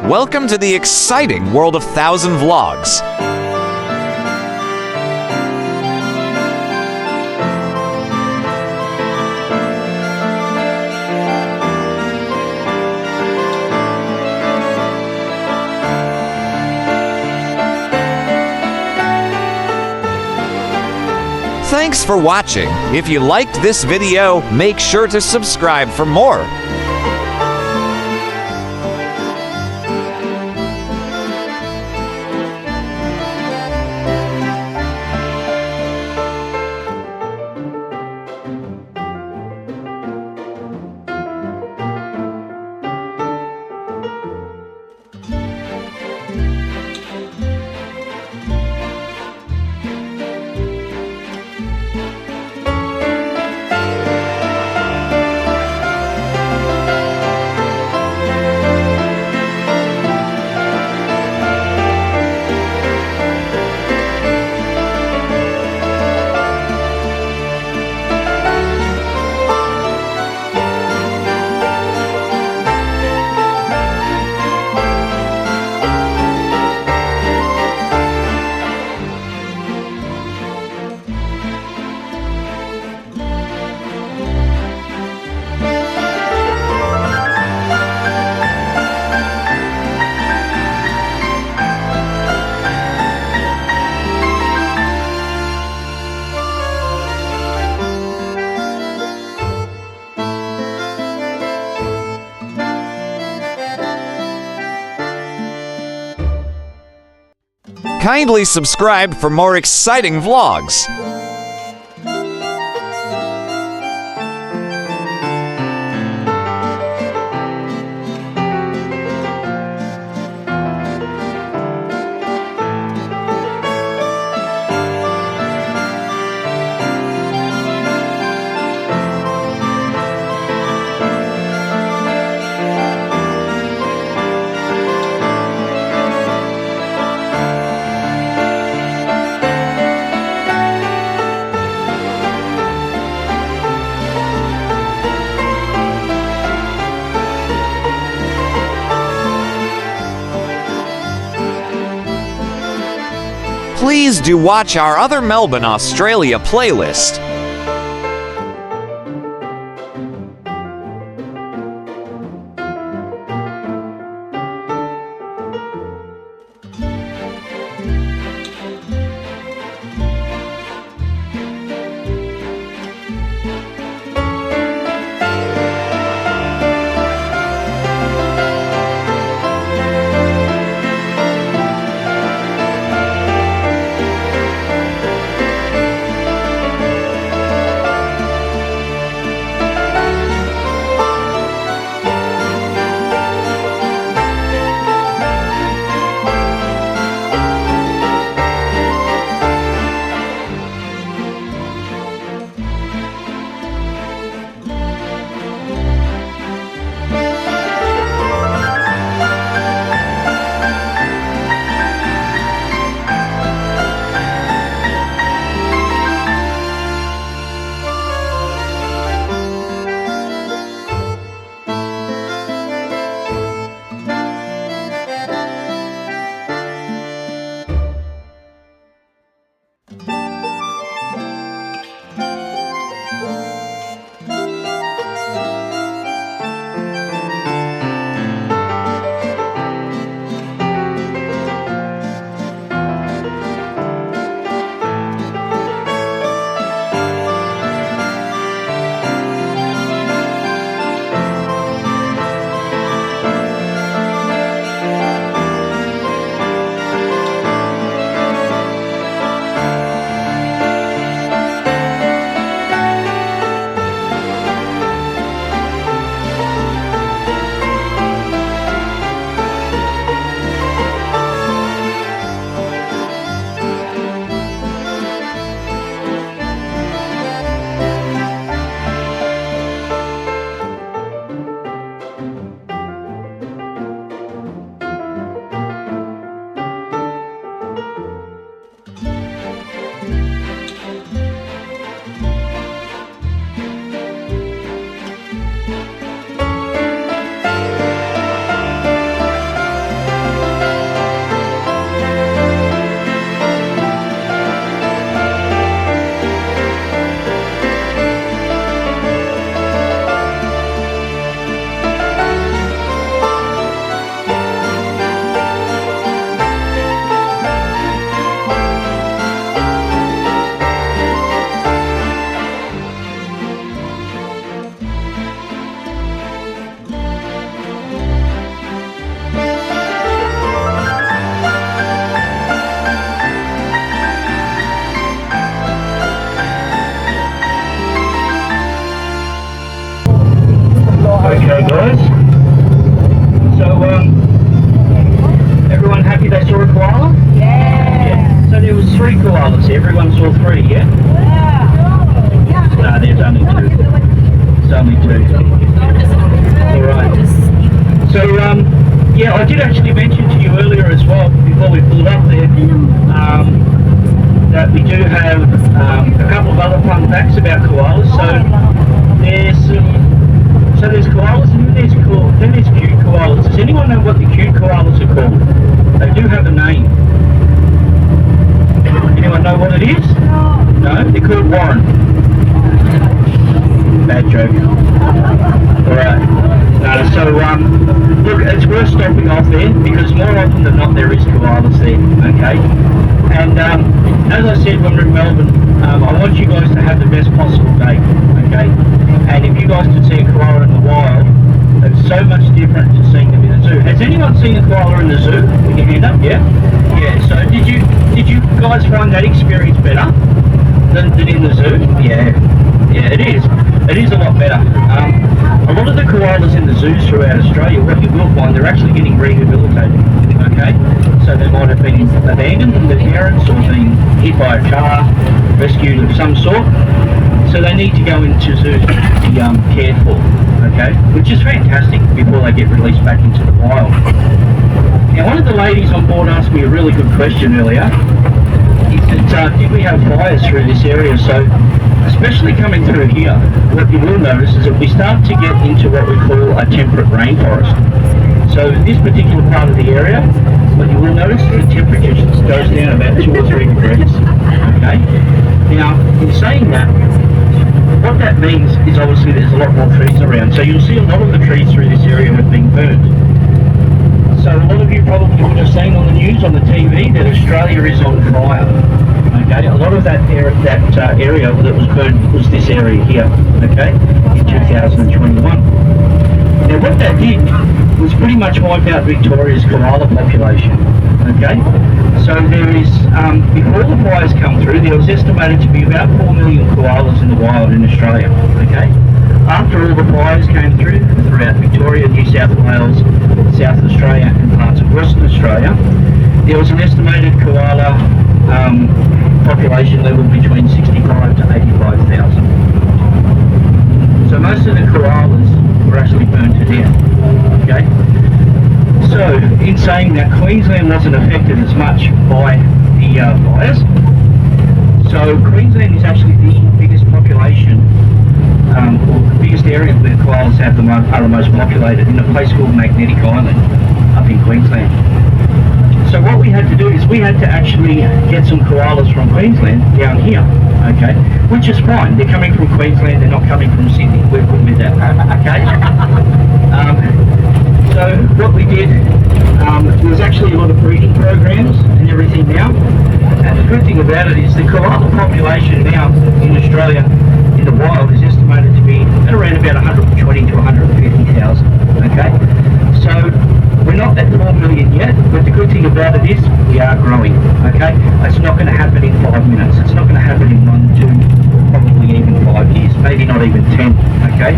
Welcome to the exciting world of 1,000 Vlogs. Thanks for watching. If you liked this video, make sure to subscribe for more. Kindly subscribe for more exciting vlogs. Please do watch our other Melbourne, Australia playlist. everyone saw 3, yeah? No, there's only 2. It's only 2. Alright. So, yeah, I did actually mention to you earlier as well, before we pulled up there, that we do have a couple of other fun facts about koalas. So there's koalas and then there's cute koalas. Does anyone know what the cute koalas are called? They do have a name. Anyone know what it is? No? They're called Warren. Bad joke. Alright. Look, it's worth stopping off there because more often than not there is koalas there, okay? And as I said when we were in Melbourne, I want you guys to have the best possible day, okay? And if you guys could see a koala in the wild, it's so much different to seeing them in the zoo. Has anyone seen a koala in the zoo? Put your hand up, yeah? Yeah, so did you guys find that experience better than in the zoo? Yeah, it is. It is a lot better. A lot of the koalas in the zoos throughout Australia, what you will find, they're actually getting rehabilitated, okay? So they might have been abandoned in their parents or been hit by a car, rescued of some sort. So they need to go into zoos to be cared for, okay? Which is fantastic before they get released back into the wild. Now, one of the ladies on board asked me a really good question earlier. He said, did we have fires through this area? So, especially coming through here, what you will notice is that we start to get into what we call a temperate rainforest. So this particular part of the area, what you will notice is the temperature goes down about 2 or 3 degrees. Okay. Now, in saying that, what that means is obviously there's a lot more trees around. So you'll see a lot of the trees through this area have been burnt. So a lot of you probably would have seen on the news, on the TV, that Australia is on fire. Okay, a lot of that area that was burned was this area here, okay, in 2021. Now what that did was pretty much wipe out Victoria's koala population, okay? So there is, before the fires come through, there was estimated to be about 4 million koalas in the wild in Australia, okay? After all the fires came through, throughout Victoria, New South Wales, South Australia and parts of Western Australia, there was an estimated koala population level between 65 to 85,000. So most of the koalas were actually burned to death, okay? So in saying that, Queensland wasn't affected as much by the fires. So Queensland is actually the biggest population, or the biggest area where the koalas are the most populated, in a place called Magnetic Island up in Queensland. So what we had to do is we had to actually get some koalas from Queensland down here, okay? Which is fine. They're coming from Queensland, they're not coming from Sydney. We're good with that, okay? So what we did, there's actually a lot of breeding programs and everything now. And the good thing about it is the koala population now in Australia in the wild is estimated to be at around about 120 to 150,000, okay? So we're not at 4 million yet, but the good thing about it is we are growing, okay? It's not going to happen in 5 minutes. It's not going to happen in 1, 2, probably even 5 years, maybe not even 10, okay?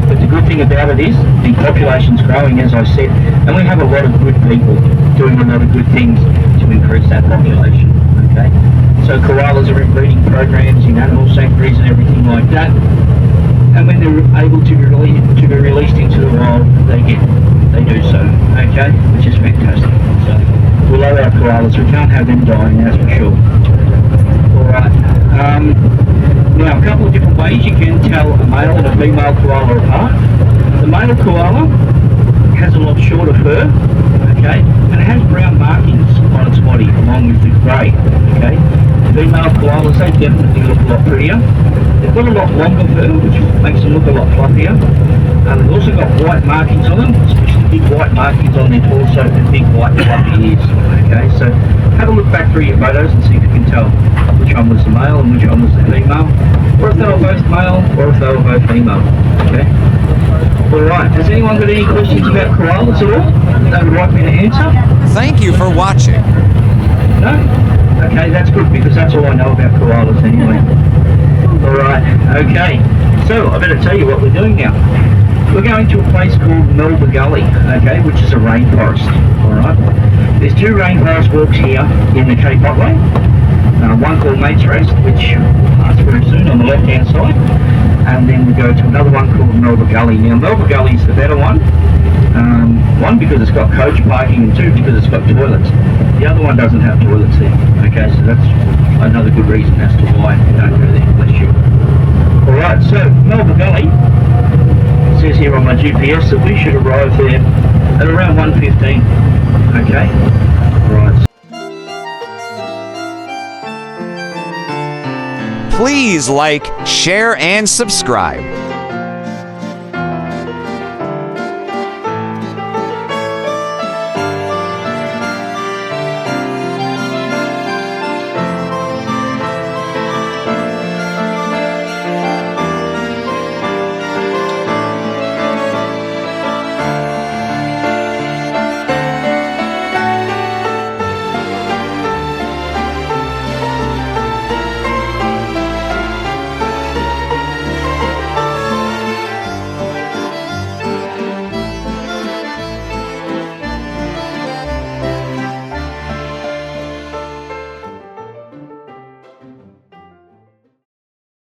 But the good thing about it is the population's growing, as I said, and we have a lot of good people doing a lot of good things to increase that population, okay? So koalas are in breeding programs, in animal sanctuaries and everything like that. And when they're able to be released into the wild, they do so, okay, which is fantastic. So we love our koalas, we can't have them dying, that's for sure. Alright, now a couple of different ways you can tell a male and a female koala apart. The male koala has a lot shorter fur, okay, and it has brown markings on its body along with the grey, okay. Female koalas, they definitely look a lot prettier. They've got a lot longer fur, which makes them look a lot fluffier. They've also got white markings on them, especially big white markings on their torso and big white fluffy ears. Okay, so have a look back through your photos and see if you can tell which one was the male and which one was the female, or if they were both male or if they were both female. Okay. Alright, has anyone got any questions about koalas at all they would like me to answer? Thank you for watching. No? Okay, that's good because that's all I know about koalas anyway. Alright, okay. So I better tell you what we're doing now. We're going to a place called Melba Gully, okay, which is a rainforest. Alright. There's 2 rainforest walks here in the Cape Otway. one called Mates Rest, which will pass very soon on the left-hand side, and then we go to another one called Melba Gully. Now, Melba Gully is the better one. One, because it's got coach parking, and two, because it's got toilets. The other one doesn't have toilets there. Okay, so that's another good reason as to why you don't go there, bless you. Alright, so Melba Gully, it says here on my GPS that we should arrive there at around 1:15. Okay, right. Please like, share, and subscribe.